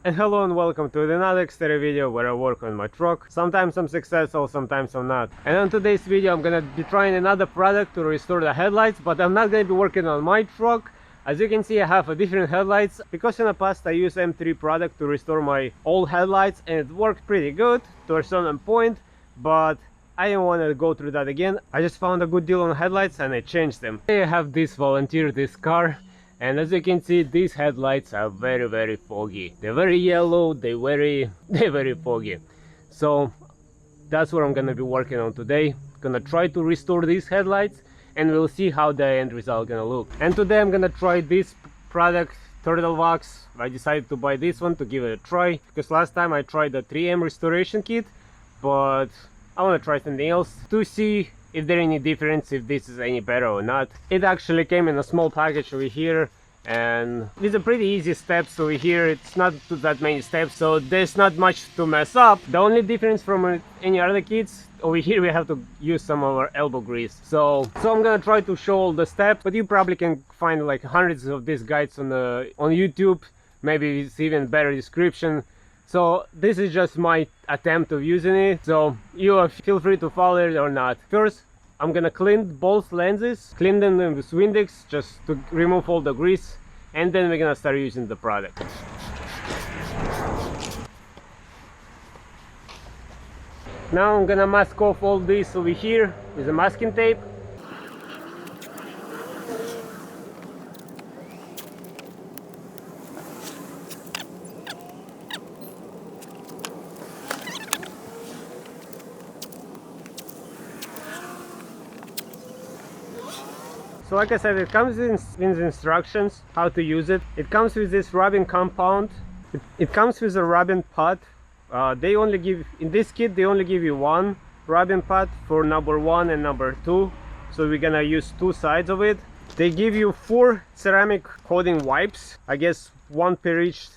And hello and welcome to another Xterra video where I work on my truck. Sometimes I'm successful, sometimes I'm not. And on today's video I'm gonna be trying another product to restore the headlights, but I'm not gonna be working on my truck. As you can see, I have a different headlights because in the past I used M3 product to restore my old headlights and it worked pretty good to a certain point, but I didn't want to go through that again. I just found a good deal on headlights and I changed them. I have this volunteer, this car. And as you can see, these headlights are very foggy. They're very yellow, they're very foggy. So that's what I'm gonna be working on today. Gonna try to restore these headlights and we'll see how the end result gonna look. And today I'm gonna try this product, Turtle Wax. I decided to buy this one to give it a try because last time I tried the 3M restoration kit, but I want to try something else to see if there's any difference, if this is any better or not. It actually came in a small package over here and these are pretty easy steps over here. It's not that many steps, so there's not much to mess up. The only difference from any other kits, over here we have to use some of our elbow grease. So I'm gonna try to show all the steps, but you probably can find like hundreds of these guides on YouTube. Maybe it's even better description. So this is just my attempt of using it, so you feel free to follow it or not. First, I'm gonna clean both lenses, clean them with Windex just to remove all the grease, and then we're gonna start using the product. Now I'm gonna mask off all this over here with a masking tape. So like I said, it comes in instructions how to use it. It comes with this rubbing compound. It comes with a rubbing pad. They only give, in this kit, they only give you one rubbing pad for number 1 and number 2. So we're gonna use 2 sides of it. They give you 4 ceramic coating wipes. I guess 1 per each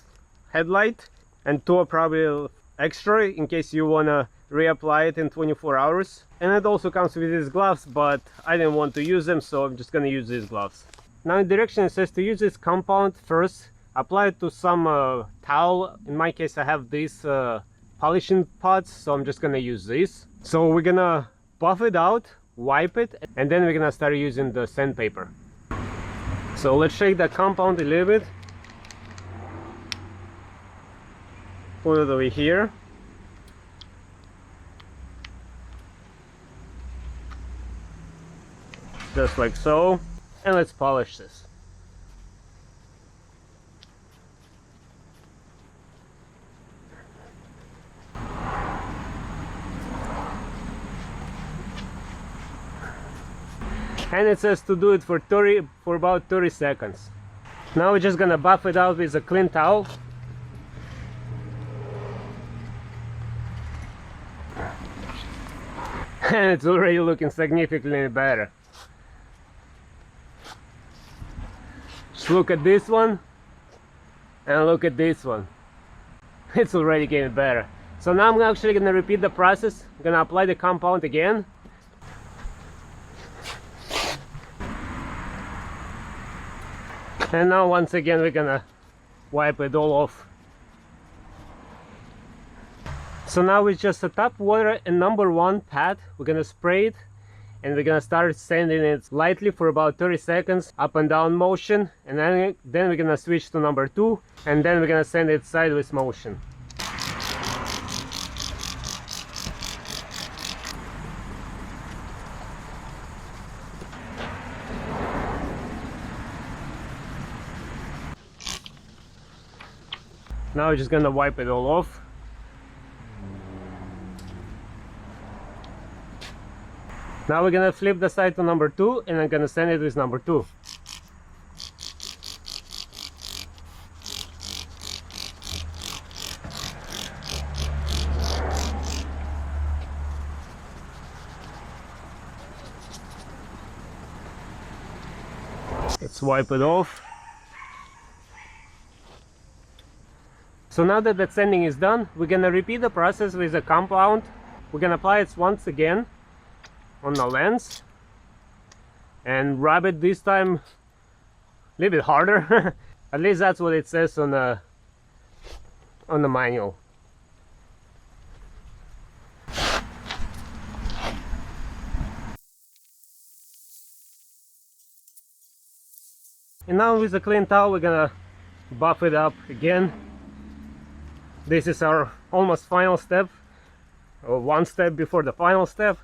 headlight, and 2 are probably extra in case you wanna reapply it in 24 hours. And it also comes with these gloves, but I didn't want to use them, so I'm just gonna use these gloves. Now in direction it says to use this compound first, apply it to some towel. In my case I have these polishing pots, so I'm just gonna use this. So we're gonna buff it out, wipe it, and then we're gonna start using the sandpaper. So let's shake the compound a little bit. Put it over here. Just like so, and let's polish this. And it says to do it for about 30 seconds. Now we're just gonna buff it out with a clean towel. And it's already looking significantly better. Look at this one and look at this one. It's already getting better. So now I'm actually gonna repeat the process. I'm gonna apply the compound again. And now once again we're gonna wipe it all off. So now with just a tap water and number 1 pad, we're gonna spray it. And we're gonna start sanding it lightly for about 30 seconds, up and down motion, and then we're gonna switch to number 2, and then we're gonna sand it sideways motion. Now we're just gonna wipe it all off. Now we're gonna flip the side to number 2, and I'm gonna sand it with number 2. Let's wipe it off. So now that the sanding is done, we're gonna repeat the process with the compound. We're gonna apply it once again on the lens and rub it this time a little bit harder. At least that's what it says on on the manual. And now with a clean towel we're gonna buff it up again. This is our almost final step, or one step before the final step,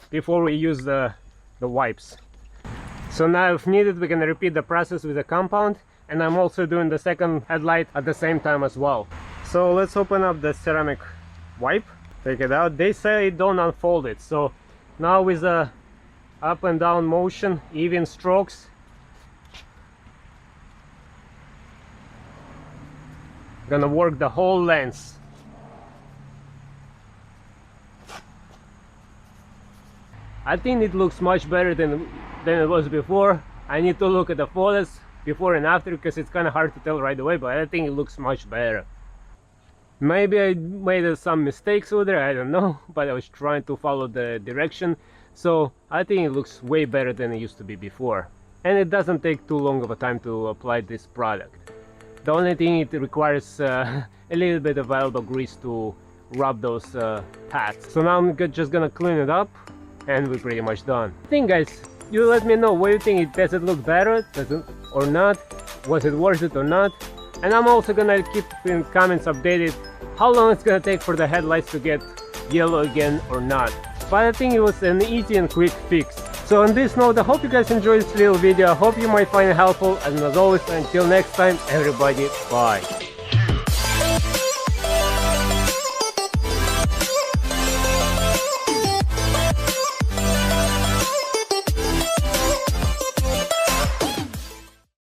before we use the wipes. So now if needed we're gonna repeat the process with the compound, and I'm also doing the second headlight at the same time as well. So let's open up the ceramic wipe, take it out. They say don't unfold it, so now with the up and down motion, even strokes, gonna work the whole length. I think it looks much better than it was before. I need to look at the photos before and after because it's kind of hard to tell right away, but I think it looks much better. Maybe I made some mistakes over there, I don't know, but I was trying to follow the direction, so I think it looks way better than it used to be before. And it doesn't take too long of a time to apply this product. The only thing it requires a little bit of elbow grease to rub those pads. So now I'm just gonna clean it up and we're pretty much done. I think guys, you let me know what you think. Does it look better, does it, or not? Was it worth it or not? And I'm also gonna keep in comments updated how long it's gonna take for the headlights to get yellow again or not. But I think it was an easy and quick fix. So on this note, I hope you guys enjoyed this little video. I hope you might find it helpful, and as always, until next time, everybody, bye.